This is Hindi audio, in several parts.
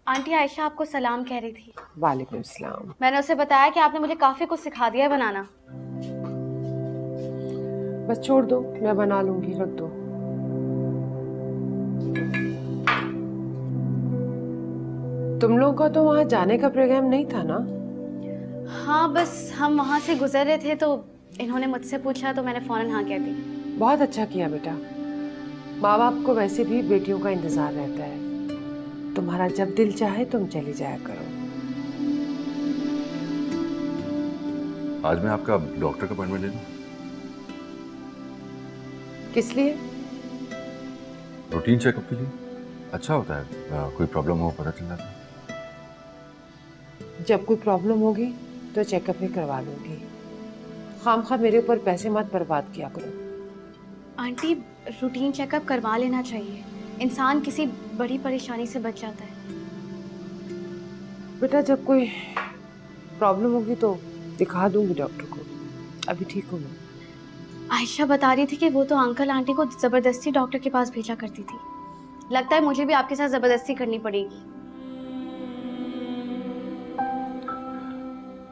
आंटी आयशा आपको सलाम कह रही थी। वालेकुम सलाम। मैंने उसे बताया कि आपने मुझे काफी कुछ सिखा दिया है बनाना। बस छोड़ दो, मैं बना लूंगी, रख दो। तुम लोगों का तो वहां जाने का प्रोग्राम नहीं था ना? हाँ, बस हम वहां से गुजर रहे थे तो इन्होंने मुझसे पूछा तो मैंने फौरन हाँ कह दी। बहुत अच्छा किया बेटा। माँ बाप को वैसे भी बेटियों का इंतजार रहता है। तुम्हारा जब दिल चाहे तुम चली जाया करो। आज मैं आपका डॉक्टर का अपॉइंटमेंट ले लूं? किस लिए? रूटीन चेकअप के लिए। अच्छा होता है, कोई प्रॉब्लम हो पता चल जाता है। जब कोई प्रॉब्लम होगी तो चेकअप ही करवा लूंगी। खामखा मेरे ऊपर पैसे मत बर्बाद किया करो। आंटी, रूटीन चेकअप करवा लेना चाहिए। इंसान किसी बड़ी परेशानी से बच जाता है। बेटा जब कोई प्रॉब्लम होगी तो दिखा दूंगी डॉक्टर को। अभी ठीक हूँ मैं। आयशा बता रही थी कि वो तो अंकल आंटी को जबरदस्ती डॉक्टर के पास भेजा करती थी। लगता है मुझे भी आपके साथ जबरदस्ती करनी पड़ेगी।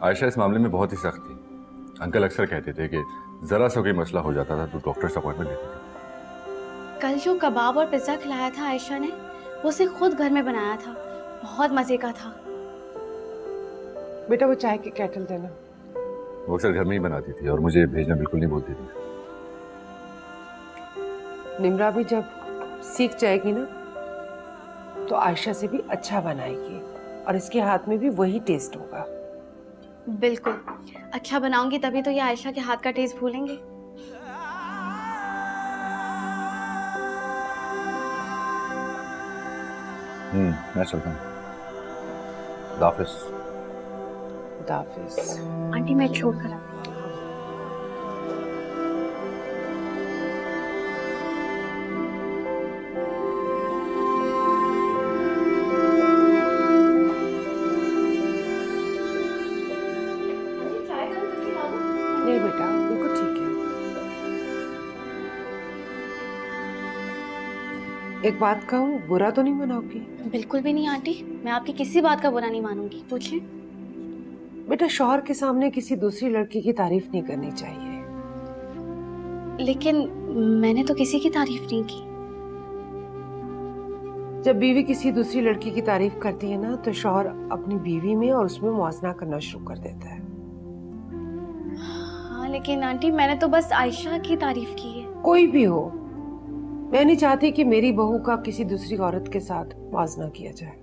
आयशा इस मामले में बहुत ही सख्त थी। अंकल अक्सर कहते थे कि जरा सा कोई मसला हो जाता था तो डॉक्टर से अपॉइंटमेंट लेते थे। कल जो कबाब और पिज्जा खिलाया था आयशा ने, वो उसे खुद घर में बनाया था। बहुत मजे का था। बेटा वो चाय की केटल देना। वो अक्सर घर में ही बनाती थी और मुझे भेजना बिल्कुल नहीं बोलती थी। निम्रा भी जब सीख जाएगी ना तो आयशा से भी अच्छा बनाएगी और इसके हाथ में भी वही टेस्ट होगा। बिल्कुल, अच्छा बनाऊंगी तभी तो ये आयशा के हाथ का टेस्ट भूलेंगे। मैं चलता हूँ। खुदा हाफिज। खुदा हाफिज। आंटी मैं छोड़ कर आती हूँ। नहीं बेटा बिल्कुल ठीक है। एक बात कहूँ, बुरा तो नहीं मनाओगी? बिल्कुल भी नहीं आंटी, मैं आपकी किसी बात का बुरा नहीं मानूंगी। पूछिए। बेटा शौहर के सामने किसी दूसरी लड़की की तारीफ नहीं करनी चाहिए। लेकिन मैंने तो किसी की तारीफ नहीं की। जब बीवी किसी दूसरी लड़की की तारीफ करती है ना तो शौहर अपनी बीवी में और उसमें मुआवजा करना शुरू कर देता है। हाँ लेकिन आंटी मैंने तो बस आयशा की तारीफ की है। कोई भी हो, मैं नहीं चाहती कि मेरी बहू का किसी दूसरी औरत के साथ मुआवजा किया जाए।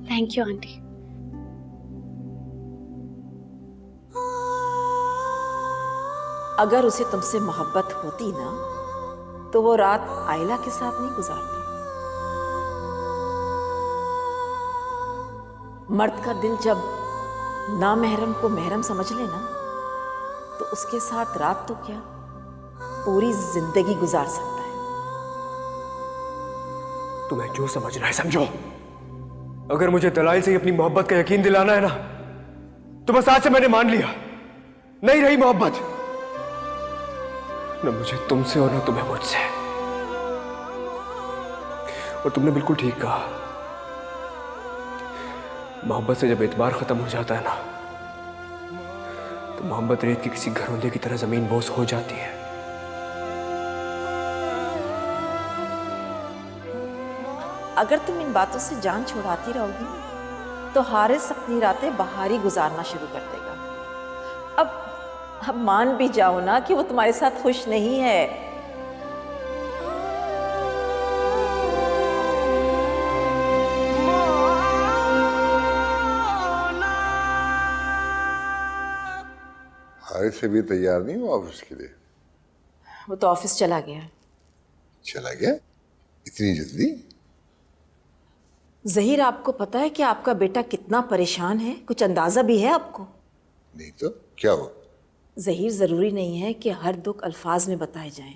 Thank you aunty. अगर उसे तुमसे मोहब्बत होती ना तो वो रात आयला के साथ नहीं गुजारती। मर्द का दिल जब नामहरम को महरम समझ लेना तो उसके साथ रात तो क्या पूरी जिंदगी गुजार सकता है। तुम्हें जो समझना है समझो। अगर मुझे दलाइल से अपनी मोहब्बत का यकीन दिलाना है ना तो बस आज से मैंने मान लिया, नहीं रही मोहब्बत न मुझे तुमसे और न तुम्हें मुझसे। और तुमने बिल्कुल ठीक कहा, मोहब्बत से जब एतबार खत्म हो जाता है ना तो मोहब्बत रेत की किसी घरौंदे की तरह जमीन बोस हो जाती है। अगर तुम इन बातों से जान छुड़ाती रहोगी ना तो हारिस अपनी रातें बाहर ही गुजारना शुरू कर देगा। अब मान भी जाओ ना कि वो तुम्हारे साथ खुश नहीं है। हारिस से भी तैयार नहीं हुआ ऑफिस के लिए? वो तो ऑफिस चला गया। चला गया इतनी जल्दी? ज़हीर, आपको पता है कि आपका बेटा कितना परेशान है? कुछ अंदाजा भी है आपको? नहीं तो क्या हो? ज़हीर, ज़रूरी नहीं है कि हर दुख अल्फाज में बताए जाएं।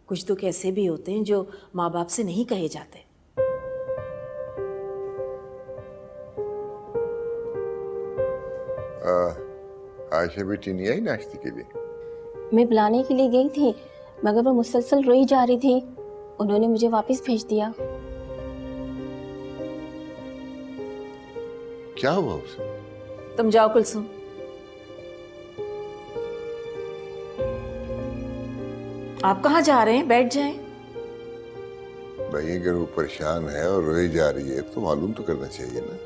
कुछ दुख ऐसे भी होते हैं जो माँ बाप से नहीं कहे जाते। आयशा बेटी नहीं आई नाश्ते के लिए? मैं बुलाने के लिए गई थी मगर वो मुसलसल रोई जा रही थी। उन्होंने मुझे वापस भेज दिया। क्या हुआ उसे? तुम जाओ कुलसुम। आप कहाँ जा रहे हैं? बैठ जाएं। भाई अगर वो परेशान है और रोई जा रही है तो मालूम तो करना चाहिए ना।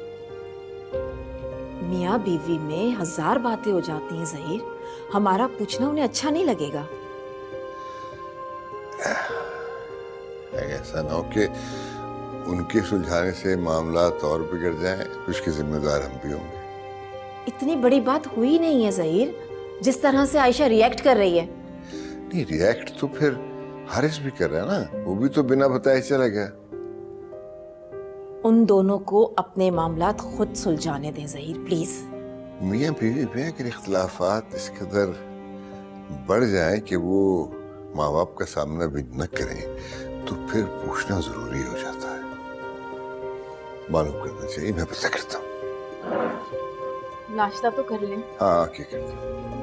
मियाँ बीवी में 1000 बातें हो जाती हैं जहीर, हमारा पूछना उन्हें अच्छा नहीं लगेगा। ऐसा ना हो कि उनके सुलझाने से मामला और बिगड़ जाए तो उसके जिम्मेदार हम भी होंगे। इतनी बड़ी बात हुई नहीं है जहीर, जिस तरह से आयशा रिएक्ट कर रही है। नहीं, रिएक्ट तो फिर हारिस भी कर रहा है ना, वो भी तो बिना बताए चला गया। उन दोनों को अपने मामलात खुद सुलझाने दें जहीर, प्लीज। मियाँ बीवी में अगर इख्तलाफात इस कदर बढ़ जाए कि वो माँ बाप का सामना भी न करें तो फिर पूछना जरूरी हो जाता है। मालूम करना चाहिए, मैं पता करता हूँ। नाश्ता तो कर लें। हाँ, क्या करता हूँ।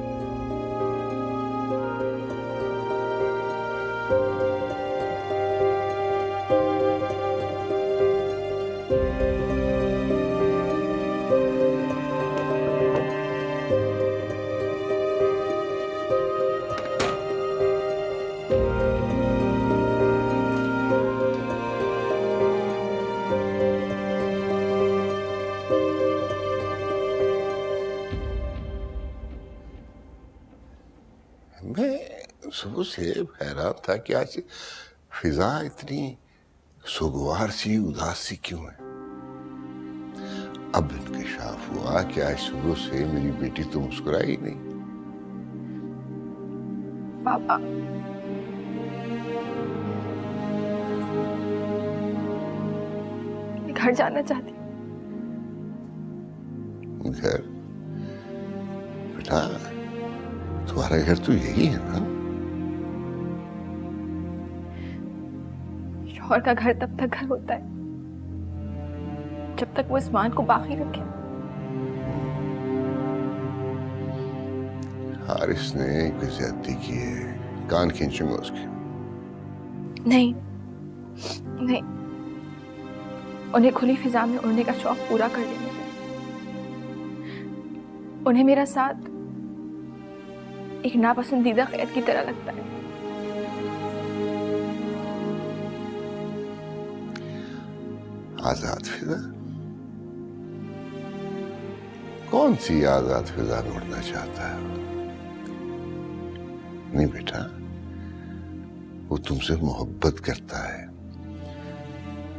मैं सुबह से हैरान था कि आज फिजा इतनी सुगवार सी, उदास सी क्यों है। अब इंकशाफ हुआ कि आज सुबह से मेरी बेटी तो मुस्कुराई ही नहीं। पापा, मैं घर जाना चाहती हूँ। घर? बेटा, तुम्हारा घर तो यही है ना। शौहर का घर तब तक घर होता है जब तक वो इस मान को बाकी रखे। हारिस ने कोई ज्यादती की है, कान खींचूंगा उसके। नहीं नहीं, उन्हें खुली फिजा में उड़ने का शौक पूरा कर लेने दें। उन्हें मेरा साथ एक नापसंदीदा कैद की तरह लगता है। आजाद फिजा? कौन सी आजाद फिजा में उड़ना चाहता है? नहीं बेटा, वो तुमसे मोहब्बत करता है।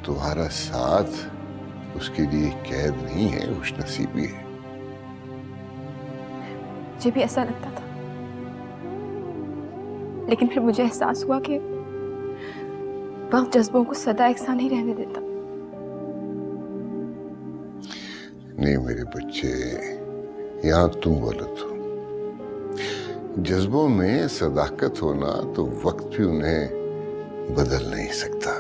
तुम्हारा साथ उसके लिए कैद नहीं है, खुशनसीबी है। मुझे भी ऐसा लगता था, लेकिन फिर मुझे एहसास हुआ कि वक्त जज्बों को सदा एक सा नहीं रहने देता। नहीं मेरे बच्चे, यहां तुम गलत हो। जज्बों में सदाकत होना तो वक्त भी उन्हें बदल नहीं सकता।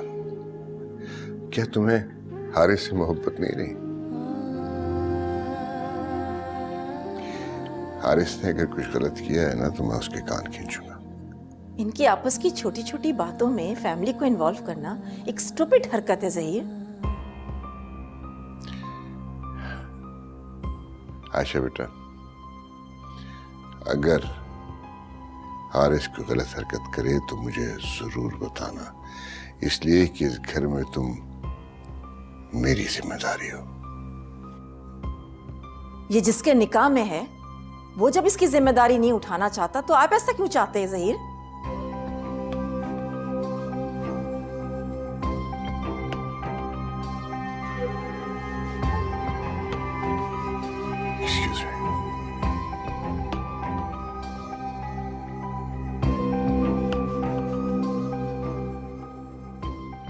क्या तुम्हें हारिस से मोहब्बत नहीं रही? हारिस ने अगर कुछ गलत किया है ना तो मैं उसके कान खींचूंगा। इनकी आपस की छोटी छोटी बातों में फैमिली को इन्वॉल्व करना एक स्टूपिड हरकत है जहीर। आशा बेटा, अगर हारिस को गलत हरकत करे तो मुझे जरूर बताना, इसलिए कि इस घर में तुम मेरी जिम्मेदारी हो। ये जिसके निकाह में है वो जब इसकी जिम्मेदारी नहीं उठाना चाहता तो आप ऐसा क्यों चाहते हैं जहीर? Excuse me.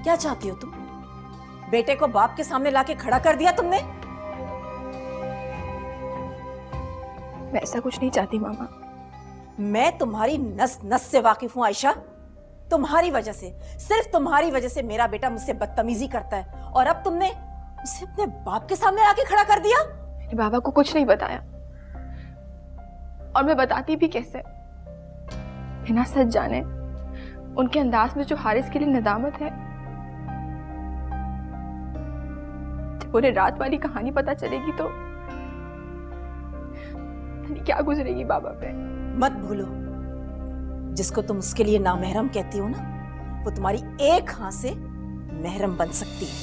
क्या चाहती हो तुम? बेटे को बाप के सामने लाके खड़ा कर दिया तुमने। मैं ऐसा कुछ नहीं चाहती मामा। मैं तुम्हारी नस नस से वाकिफ हूं आयशा। तुम्हारी वजह से, सिर्फ तुम्हारी वजह से मेरा बेटा मुझसे बदतमीजी करता है और अब तुमने उसे अपने बाप के सामने लाके खड़ा कर दिया। मैंने बाबा को कुछ नहीं बताया और मैं बताती भी कैसे, बिना सच जाने। उनके अंदाज में जो हारिस के लिए नदामत है, जब उन्हें रात वाली कहानी पता चलेगी तो पता नहीं क्या गुजरेगी बाबा पे। मत भूलो, जिसको तुम उसके लिए नामहरम कहती हो ना, वो तुम्हारी एक हाथ से महरम बन सकती है।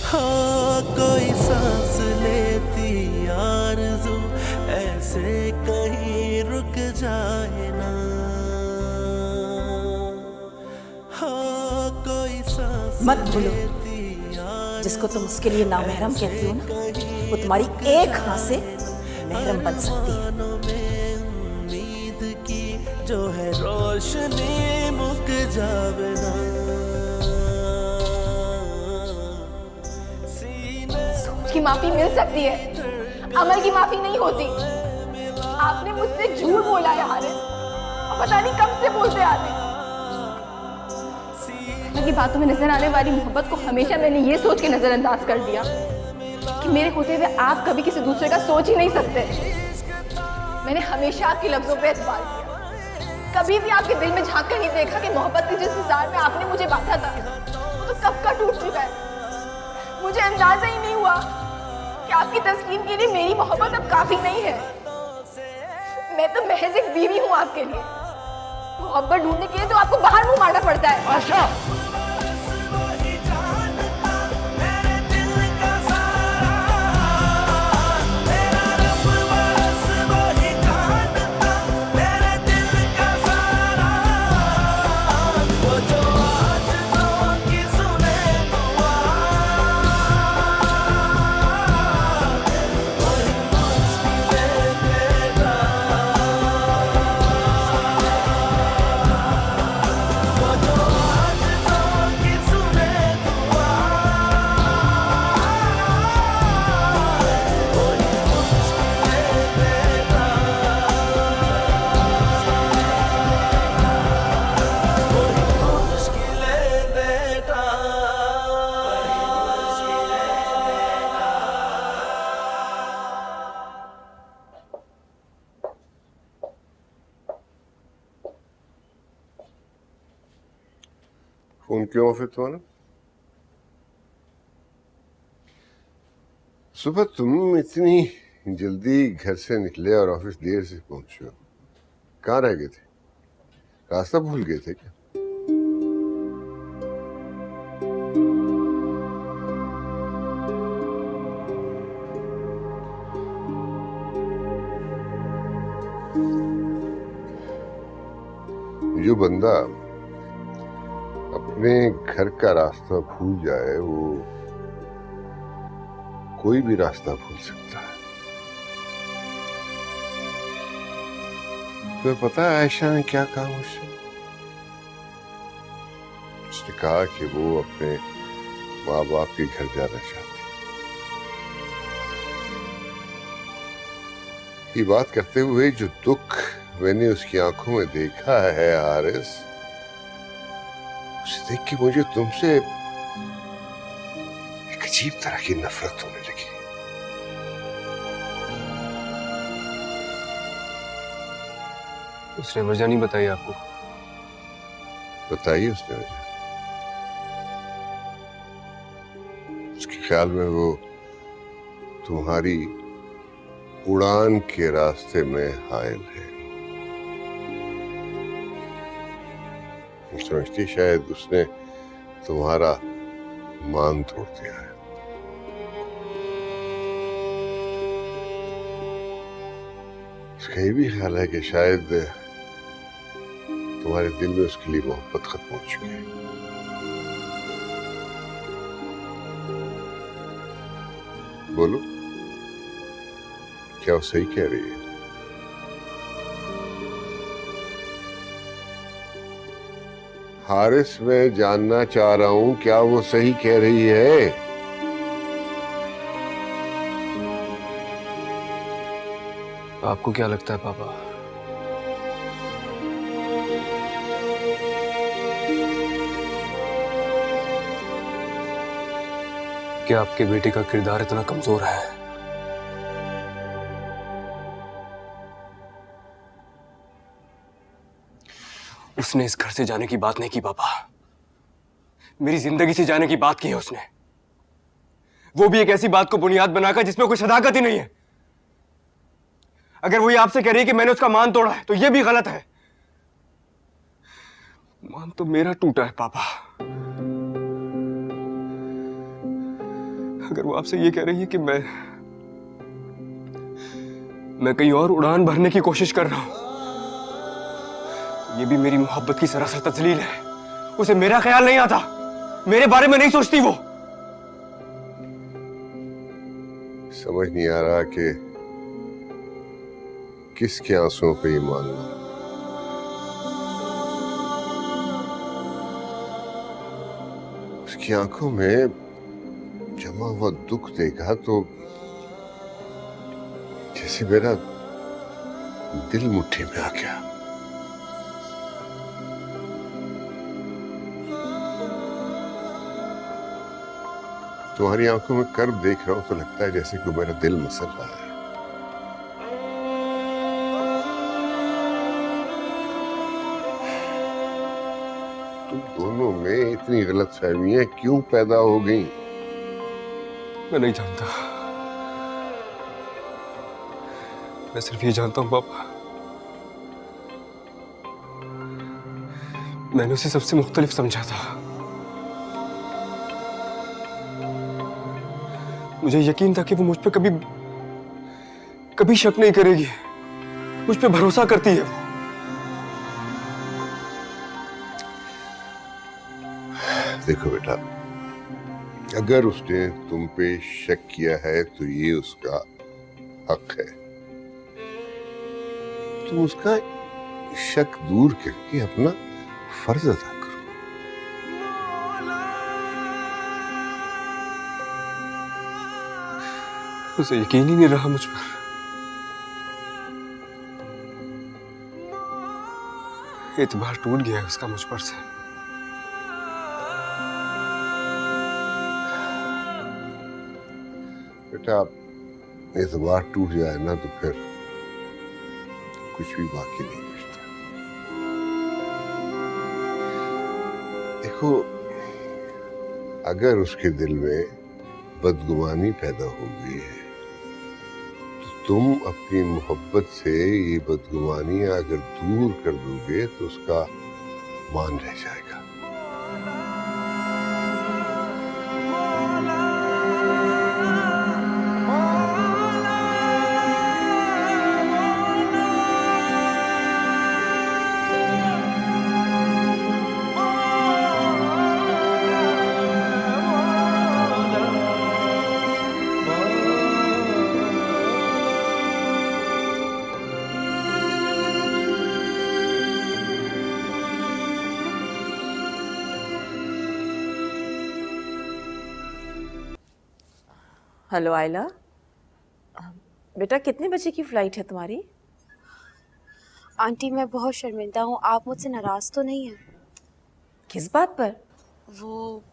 हाँ, कोई सांस लेती आरज़ू ऐसे कहीं रुक जाए ना। हाँ, कोई सांस मत भूलो, लेती जिसको तुम उसके लिए नामहरम कहती हो ना, वो तुम्हारी एक हाथ से महरम बन सकती है। में उम्मीद की जो है रोशनी मुक जावे ना। सोच की माफी मिल सकती है, अमल की माफी नहीं होती। आपने मुझसे झूठ बोला है हारिस, और पता नहीं कब से बोलते आ रहे हैं। की बातों में नजर आने वाली मोहब्बत को हमेशा मैंने ये सोच के नजरअंदाज कर दिया कि मेरे होते हुए आप कभी किसी दूसरे का सोच ही नहीं सकते। मैंने हमेशा आपके लफ्जों पे एतबार किया, कभी भी आपके दिल में झांक कर नहीं देखा कि मोहब्बत के जिस हिसाब में आपने मुझे बांधा था वो तो कब का टूट चुका है। मुझे अंदाजा ही नहीं हुआ कि आपकी तस्कीन के लिए मेरी मोहब्बत अब काफी नहीं है। मैं तो महज एक बीवी हूँ आपके लिए। मोहब्बत ढूंढने के लिए तो आपको बाहर मुंह मारना पड़ता है। आशा, फोन क्यों फिर तुम्हारा? सुबह तुम इतनी जल्दी घर से निकले और ऑफिस देर से पहुंचे हो, कहाँ रह गए थे? रास्ता भूल गए थे क्या? जो बंदा अपने घर का रास्ता भूल जाए वो कोई भी रास्ता भूल सकता है। तो पता है आयशा ने क्या कहा मुझसे? उसने कहा कि वो अपने माँ बाप के घर जाना चाहती। ये बात करते हुए जो दुख मैंने उसकी आंखों में देखा है हारिस, उसे देख के मुझे तुमसे एक अजीब तरह की नफरत होने लगी। उसने वजह नहीं बताई आपको? बताइए उसने वजह। उसके ख्याल में वो तुम्हारी उड़ान के रास्ते में हायल है। समझती शायद उसने तुम्हारा मान तोड़ दिया है। उसका ये भी ख्याल है कि शायद तुम्हारे दिल में उसके लिए मोहब्बत खत्म हो चुकी है। बोलो, क्या वो सही कह रही है? हारिस, मैं जानना चाह रहा हूं क्या वो सही कह रही है? आपको क्या लगता है पापा? कि आपके बेटे का किरदार इतना कमजोर है। उसने इस घर से जाने की बात नहीं की पापा, मेरी जिंदगी से जाने की बात की है उसने। वो भी एक ऐसी बात को बुनियाद बनाकर जिसमें कोई सदाकत ही नहीं है। अगर वो ये आपसे कह रही है कि मैंने उसका मान तोड़ा है तो ये भी गलत है। मान तो मेरा टूटा है पापा। अगर वो आपसे ये कह रही है कि मैं कहीं और उड़ान भरने की कोशिश कर रहा हूं, ये भी मेरी मोहब्बत की सरासर तजलील है। उसे मेरा ख्याल नहीं आता, मेरे बारे में नहीं सोचती वो। समझ नहीं आ रहा कि किसके आंसुओं पे ये मानना। उसकी आंखों में जमा हुआ दुख देखा तो जैसे मेरा दिल मुट्ठी में आ गया। तुम्हारी आंखों में कर्ब देख रहा हूं तो लगता है जैसे कि मेरा दिल मसल रहा है। तुम दोनों में इतनी गलतफहमियां क्यों पैदा हो गई? मैं नहीं जानता। मैं सिर्फ ये जानता हूं पापा, मैंने उसे सबसे मुख्तलिफ समझा था। मुझे यकीन था कि वो मुझ पे कभी शक नहीं करेगी, मुझ पे भरोसा करती है वो। देखो बेटा, अगर उसने तुम पे शक किया है तो ये उसका हक है। तुम उसका शक दूर करके अपना फर्ज अदा करो। उसे यकीन ही नहीं रहा मुझ पर। एतबार टूट गया है उसका मुझ पर से। बेटा, एतबार टूट जाए ना तो फिर कुछ भी बाकी नहीं बचता। देखो, अगर उसके दिल में बदगुमानी पैदा हो गई है तो तुम अपनी मोहब्बत से ये बदगुमानी अगर दूर कर दोगे तो उसका मान रह जाएगा। हेलो आयला, बेटा कितने बजे की फ्लाइट है तुम्हारी? आंटी मैं बहुत शर्मिंदा हूँ, आप मुझसे नाराज तो नहीं हैं? किस बात पर? वो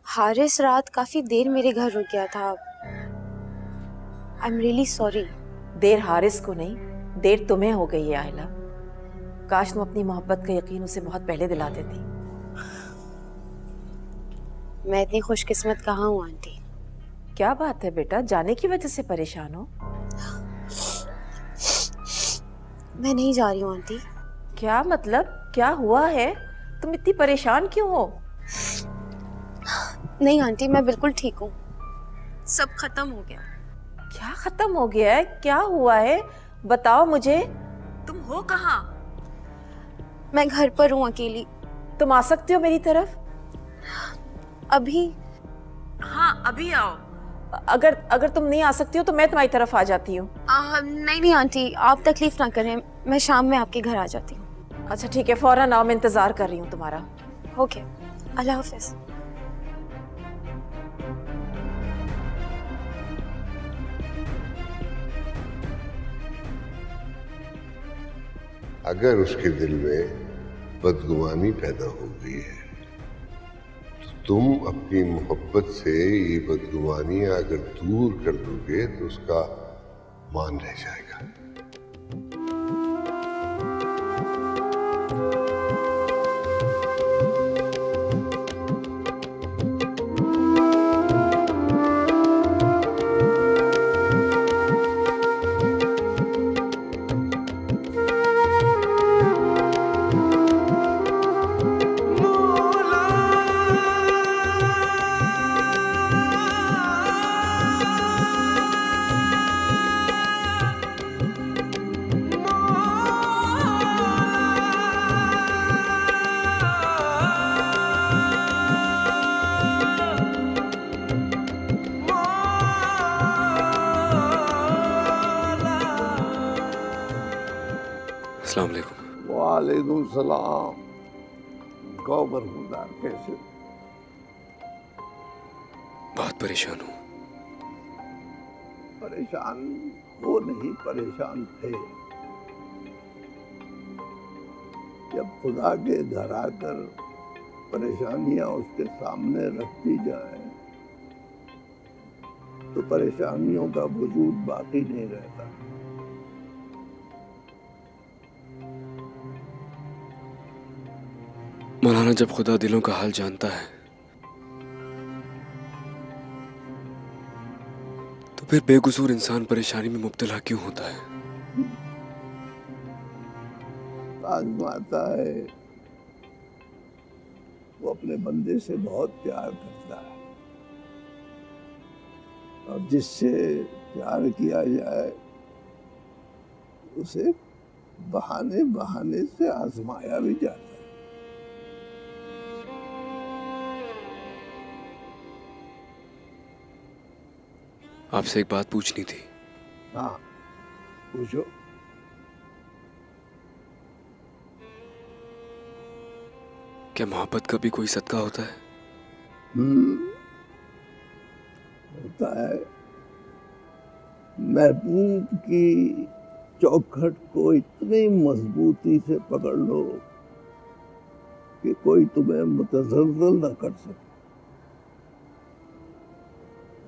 हारिस रात काफी देर मेरे घर रुक गया था। I am really sorry. देर हारिस को नहीं, देर तुम्हें हो गई है आयला। काश तुम अपनी मोहब्बत का यकीन उसे बहुत पहले दिला देती। मैं इतनी खुशकिस्मत कहाँ हूँ आंटी। क्या बात है बेटा, जाने की वजह से परेशान हो? मैं नहीं जा रही हूँ आंटी। क्या मतलब, क्या हुआ है? तुम इतनी परेशान क्यों हो? नहीं आंटी, मैं बिल्कुल ठीक हूँ, सब खत्म हो गया। क्या खत्म हो गया है? क्या हुआ है? बताओ मुझे। तुम हो कहाँ? मैं घर पर हूँ अकेली। तुम आ सकते हो मेरी तरफ? अभी? हाँ अभी आओ। अगर तुम नहीं आ सकती हो तो मैं तुम्हारी तरफ आ जाती हूँ। नहीं आंटी, आप तकलीफ ना करें, मैं शाम में आपके घर आ जाती हूँ। अच्छा ठीक है, फौरन आओ, मैं इंतजार कर रही हूँ तुम्हारा। ओके, अल्लाह हाफिज। अगर उसके दिल में बदगुमानी पैदा हो गई है तो तुम अपनी मोहब्बत से ये बदगुमानियां अगर दूर कर दोगे तो उसका मान रह जाएगा। अस्सलाम वालेकुम। वालेकुम सलाम। गौबर खुदा कैसे? बहुत परेशान हूँ। परेशान हो नहीं, परेशान थे। जब खुदा के घर आकर परेशानियां उसके सामने रख दी जाए तो परेशानियों का वजूद बाकी नहीं रहता। मौलाना, जब खुदा दिलों का हाल जानता है तो फिर बेकसूर इंसान परेशानी में मुब्तला क्यों होता है? आजमाता है। वो अपने बंदे से बहुत प्यार करता है और जिससे प्यार किया जाए उसे बहाने बहाने से आजमाया भी जाता है। आपसे एक बात पूछनी थी। हाँ, पूछो। क्या मोहब्बत का भी कोई सदका होता है? होता है। महबूब की चौखट को इतनी मजबूती से पकड़ लो कि कोई तुम्हें मुतज़ल्ज़ल न कर सके।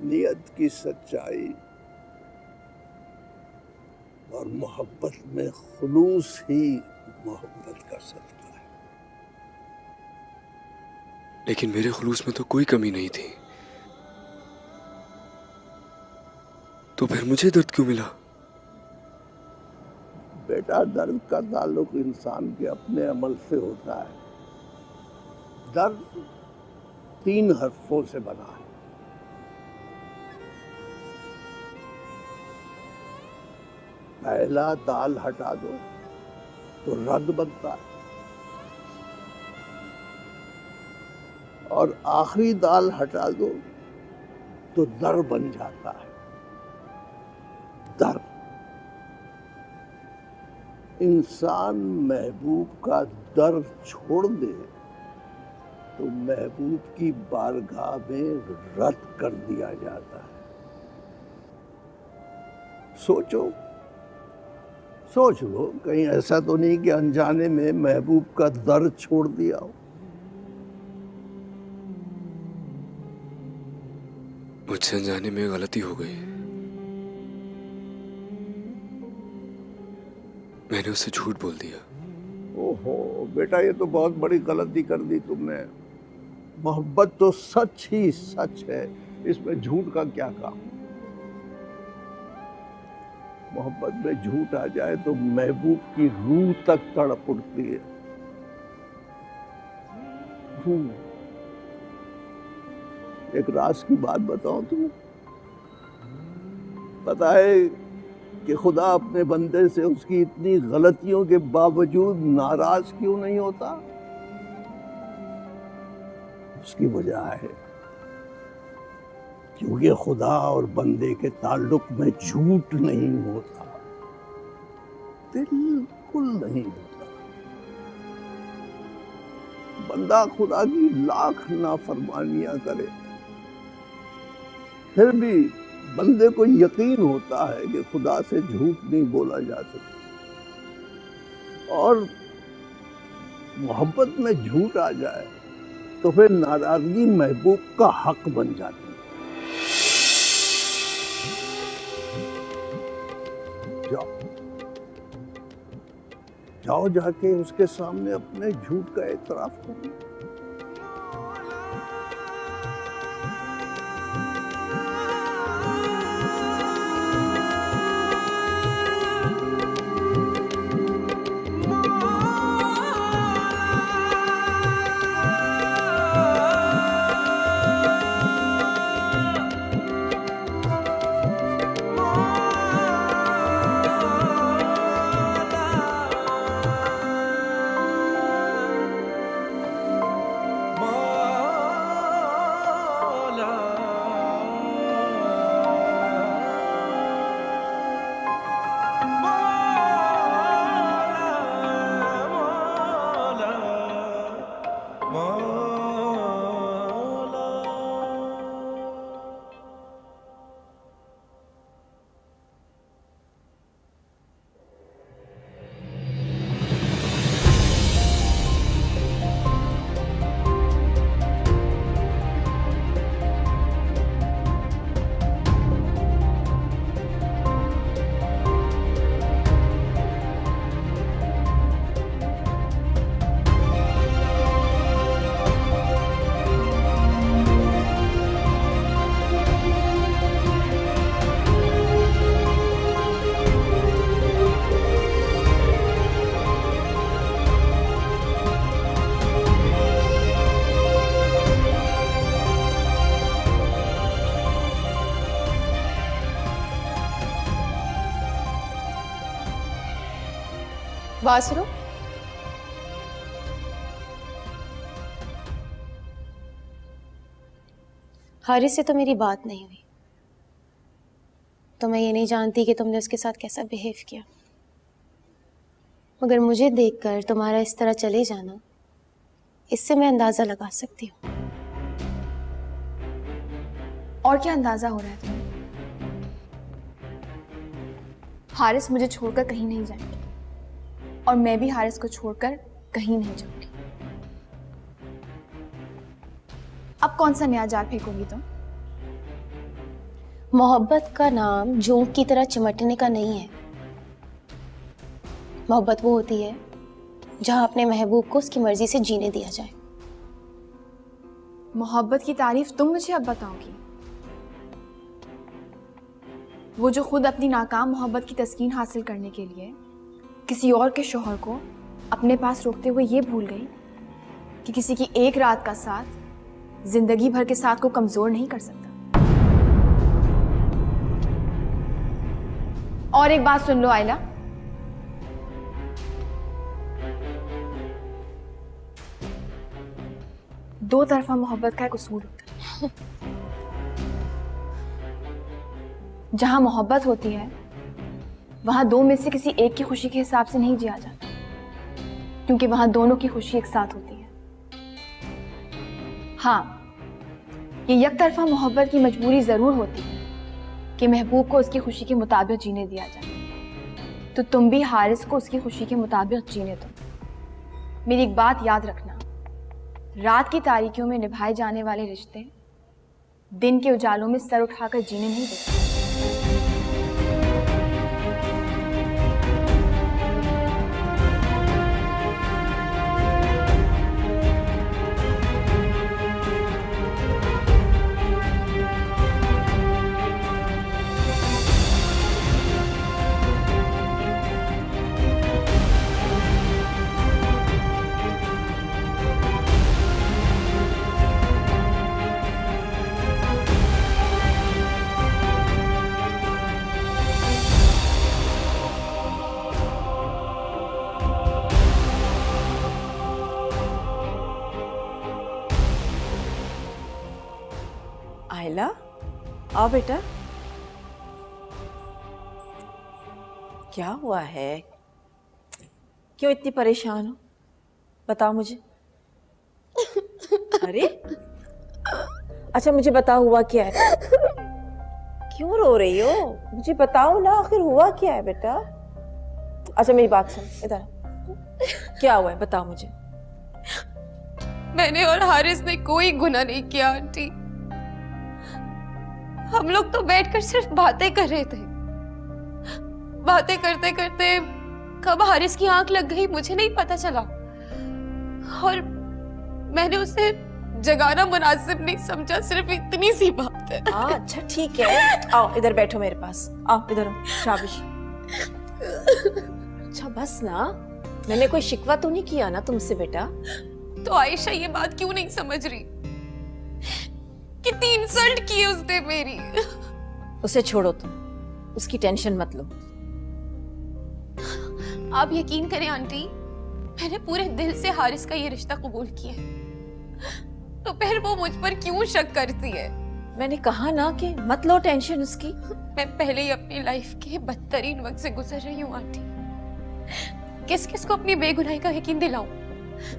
नियत की सच्चाई और मोहब्बत में खुलूस ही मोहब्बत का सदका है। लेकिन मेरे खुलूस में तो कोई कमी नहीं थी, तो फिर मुझे दर्द क्यों मिला? बेटा, दर्द का ताल्लुक इंसान के अपने अमल से होता है। दर्द 3 हर्फों से बना है। पहला दाल हटा दो तो रद बनता है और आखिरी दाल हटा दो तो दर बन जाता है। दर। इंसान महबूब का दर छोड़ दे तो महबूब की बारगाह में रद कर दिया जाता है। सोच लो, कहीं ऐसा तो नहीं कि अनजाने में महबूब का दर छोड़ दिया हो। मुझसे अनजाने में गलती हो गई। मैंने उससे झूठ बोल दिया। ओहो बेटा, ये तो बहुत बड़ी गलती कर दी तुमने। मोहब्बत तो सच ही सच है, इसमें झूठ का क्या काम। मोहब्बत में झूठ आ जाए तो महबूब की रूह तक तड़प उठती है। एक राज की बात बताऊं तुम्हें। पता है कि खुदा अपने बंदे से उसकी इतनी गलतियों के बावजूद नाराज क्यों नहीं होता? उसकी वजह है क्योंकि खुदा और बंदे के ताल्लुक में झूठ नहीं होता, बिल्कुल नहीं होता। बंदा खुदा की लाख नाफरमानियां करे, फिर भी बंदे को यकीन होता है कि खुदा से झूठ नहीं बोला जा सकता। और मोहब्बत में झूठ आ जाए तो फिर नाराजगी महबूब का हक बन जाती है। जाओ जाओ, जाके उसके सामने अपने झूठ का एतराफ करो। वासुरो, हारिस से तो मेरी बात नहीं हुई, तो मैं ये नहीं जानती कि तुमने उसके साथ कैसा बिहेव किया, मगर मुझे देखकर तुम्हारा इस तरह चले जाना, इससे मैं अंदाजा लगा सकती हूँ। और क्या अंदाजा हो रहा है तुम्हें? हारिस मुझे छोड़कर कहीं नहीं जाएंगे और मैं भी हारिस को छोड़कर कहीं नहीं जाऊंगी। अब कौन सा नया जाल फेंकोगी तुम? मोहब्बत का नाम जोंक की तरह चिमटने का नहीं है। मोहब्बत वो होती है जहां अपने महबूब को उसकी मर्जी से जीने दिया जाए। मोहब्बत की तारीफ तुम मुझे अब बताओगी? वो जो खुद अपनी नाकाम मोहब्बत की तस्कीन हासिल करने के लिए किसी और के शौहर को अपने पास रोकते हुए ये भूल गई कि किसी की एक रात का साथ जिंदगी भर के साथ को कमजोर नहीं कर सकता। और एक बात सुन लो आयला, दो तरफा मोहब्बत का एक उसूल होता है। जहां मोहब्बत होती है वहां दो में से किसी एक की खुशी के हिसाब से नहीं जिया जाता, क्योंकि वहां दोनों की खुशी एक साथ होती है। हाँ, ये एक तरफा मोहब्बत की मजबूरी जरूर होती है कि महबूब को उसकी खुशी के मुताबिक जीने दिया जाए, तो तुम भी हारिस को उसकी खुशी के मुताबिक जीने दो। मेरी एक बात याद रखना, रात की तारीकियों में निभाए जाने वाले रिश्ते दिन के उजालों में सर उठाकर जीने नहीं देते। आयला, आओ बेटा। क्या हुआ है? क्यों इतनी परेशान हो? बताओ मुझे। अरे अच्छा, मुझे बताओ हुआ क्या है? क्यों रो रही हो? मुझे बताओ ना, आखिर हुआ क्या है बेटा? अच्छा मेरी बात सुन, इधर क्या हुआ है बताओ मुझे। मैंने और हारिस ने कोई गुनाह नहीं किया आंटी। हम लोग तो बैठकर सिर्फ बातें कर रहे थे। बातें करते करते कब हारिस की आंख लग गई मुझे नहीं पता चला, और मैंने उसे जगाना मुनासिब नहीं समझा। सिर्फ इतनी सी बात है। अच्छा ठीक है, आओ इधर बैठो मेरे पास, आओ इधर आओ। शाबाश। अच्छा बस ना, मैंने कोई शिकवा तो नहीं किया ना तुमसे बेटा? तो आयशा ये बात क्यों नहीं समझ रही? कितनी इंसल्ट की उसने मेरी। उसे छोड़ो तुम, उसकी टेंशन मत लो। आप यकीन करें आंटी, मैंने पूरे दिल से हारिस का ये रिश्ता कबूल किया है, तो फिर वो मुझ पर क्यों शक करती है? मैंने कहा ना कि मत लो टेंशन उसकी। मैं पहले ही अपनी लाइफ के बदतरीन वक्त से गुजर रही हूँ आंटी। किस किस को अपनी बेगुनाही का यकीन दिलाऊं?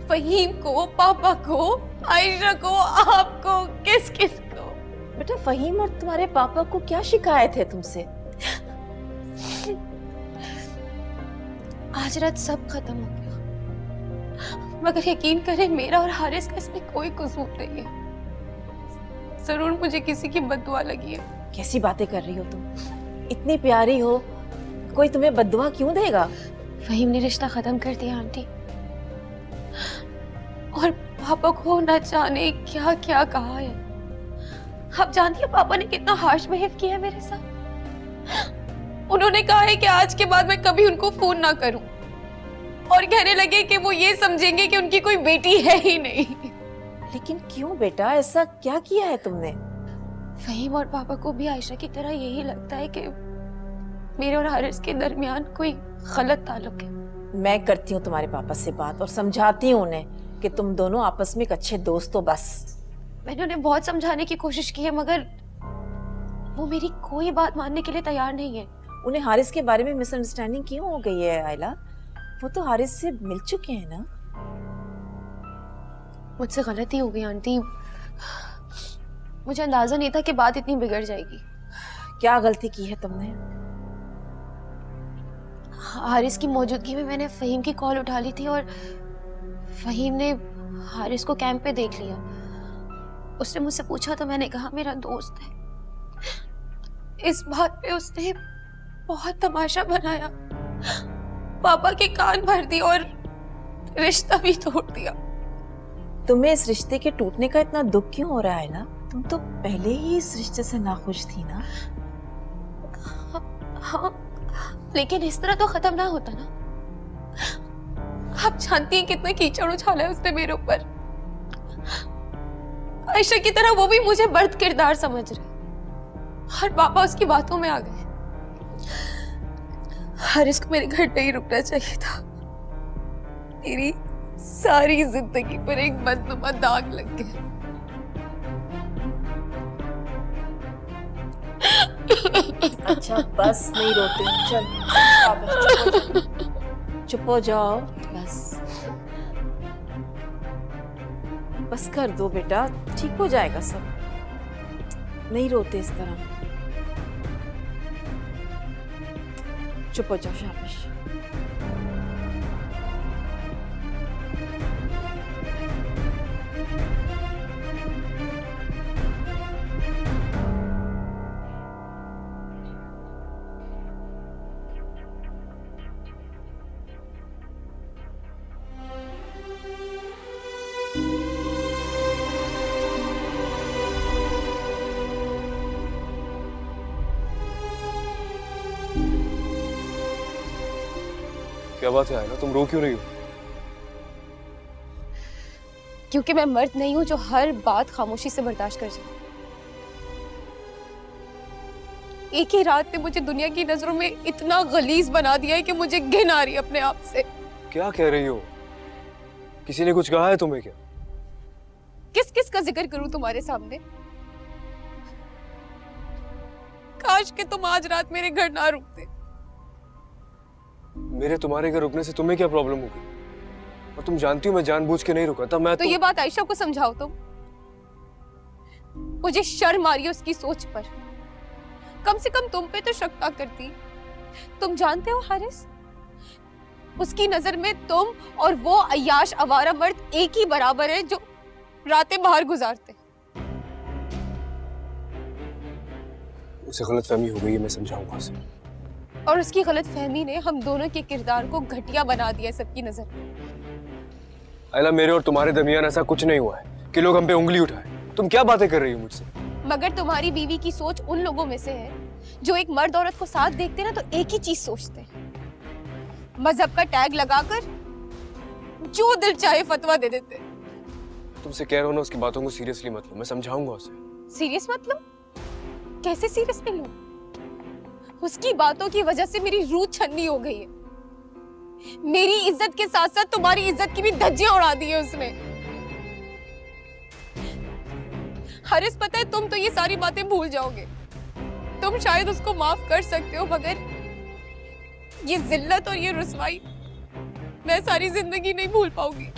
फहीम को, पापा को, आयशा को, आपको, किस किस को? बेटा फहीम और तुम्हारे पापा को क्या शिकायत है तुमसे? आज रात सब खत्म हो गया, मगर यकीन करें मेरा और हारिस का इसमें कोई कसूर नहीं है। जरूर मुझे किसी की बद्दुआ लगी है। कैसी बातें कर रही हो तुम? इतनी प्यारी हो, कोई तुम्हें बद्दुआ क्यों देगा? फहीम ने रिश्ता खत्म कर दिया आंटी, और पापा को न जाने क्या क्या कहा है। आप जानती है पापा ने कितना हार्श बिहेव किया है मेरे साथ। उन्होंने कहा है कि आज के बाद मैं कभी उनको फोन ना करूं, और कहने लगे कि वो ये समझेंगे कि उनकी कोई बेटी है ही नहीं। लेकिन क्यों बेटा, ऐसा क्या किया है तुमने? फहीम और पापा को भी आयशा की तरह यही लगता है कि मेरे और हारिस के दरमियान कोई गलत ताल्लुक है। मैं करती हूँ तुम्हारे पापा से बात और समझाती हूँ उन्हें कि तुम दोनों आपस में एक अच्छे दोस्त हो। बस मैंने उन्हें बहुत समझाने की कोशिश की है, मगर वो मेरी कोई बात मानने के लिए तैयार नहीं है। उन्हें हारिस के बारे में मिसअंडरस्टैंडिंग क्यों हो गई है आयला? वो तो हारिस से मिल चुके हैं ना। मुझसे गलती हो गई आंटी, मुझे अंदाजा नहीं था कि बात इतनी बिगड़ जाएगी। क्या गलती की है तुमने? हारिस की मौजूदगी में मैंने फहीम की कॉल उठा ली थी, और फहीम ने हारिस को कैंप पे देख लिया। उसने मुझसे पूछा तो मैंने कहा मेरा दोस्त है। इस बात पे उसने बहुत तमाशा बनाया, पापा के कान भर दिए और रिश्ता भी तोड़ दिया। तुम्हें इस रिश्ते के टूटने का इतना दुख क्यों हो रहा है ना? तुम तो पहले ही इस रिश्ते से नाखुश थी ना। हाँ, लेकिन इस तरह तो खत्म ना होता ना। आप जानती हैं कितना कीचड़ उछाला है उसने मेरे ऊपर। आयशा की तरह वो भी मुझे बर्द किरदार समझ रहे, और पापा उसकी बातों में आ गए। हारिस को मेरे घर नहीं रुकना चाहिए था। मेरी सारी जिंदगी पर एक बदनुमा दाग लग गया। अच्छा बस, नहीं रोते, चल चुप हो जाओ। बस कर दो बेटा, ठीक हो जाएगा सब। नहीं रोते इस तरह, चुप हो जाओ। शाबाश। क्या बात है आयना, तुम रो क्यों रही हो? क्योंकि मैं मर्द नहीं हूं जो हर बात खामोशी से बर्दाश्त कर जाए। एक ही रात ने मुझे दुनिया की नजरों में इतना गलीज बना दिया है कि मुझे घिन आ रही है अपने आप से। क्या कह रही हो? किसी ने कुछ कहा है तुम्हें क्या? किस किस का जिक्र करूं तुम्हारे सामने? काश कि तुम आज रात मेरे घर ना रुकते। मेरे तुम्हारे घर रुकने से तुम्हें क्या प्रॉब्लम होगी? और तुम जानती हो मैं जानबूझ के नहीं रुका था। मैं तो ये बात आयशा को समझाओ तुम। मुझे शर्म आ रही है उसकी सोच पर। कम से कम तुम पे तो शक ना करती। तुम जानते हो हारिस, उसकी नजर में तुम और वो अय्याश आवारा मर्द एक ही बराबर है जो रातें बाहर गुजारते। उसे गलतफहमी हो गई है, मैं समझाऊंगा उसे। और उसकी गलतफहमी ने हम दोनों के किरदार को घटिया बना दिया सबकी नजर में। आयला, मेरे और तुम्हारे दरमियान ऐसा कुछ नहीं हुआ है कि लोग हम पे उंगली उठाए। तुम क्या बातें कर रही हो मुझसे? मगर तुम्हारी बीवी की सोच उन लोगों में से है जो एक मर्द औरत को साथ देखते ना तो एक ही चीज सोचते हैं, मजहब का टैग लगाकर जो दिल चाहे फतवा दे देते। तुमसे कह रहा हूं ना, उसकी बातों को सीरियसली मत लो, मैं समझाऊंगा उसे। सीरियस मतलब? कैसे सीरियस में लूं? उसकी बातों की वजह से मेरी रूह छन्नी हो गई है। मेरी इज्जत के साथ साथ तुम्हारी इज्जत की भी धज्जियां उड़ा दी है उसने। हारिस, पता है तुम तो ये सारी बातें भूल जाओगे। तुम शायद उसको माफ कर सकते हो, मगर ये जिल्लत और ये रुसवाई मैं सारी जिंदगी नहीं भूल पाऊंगी।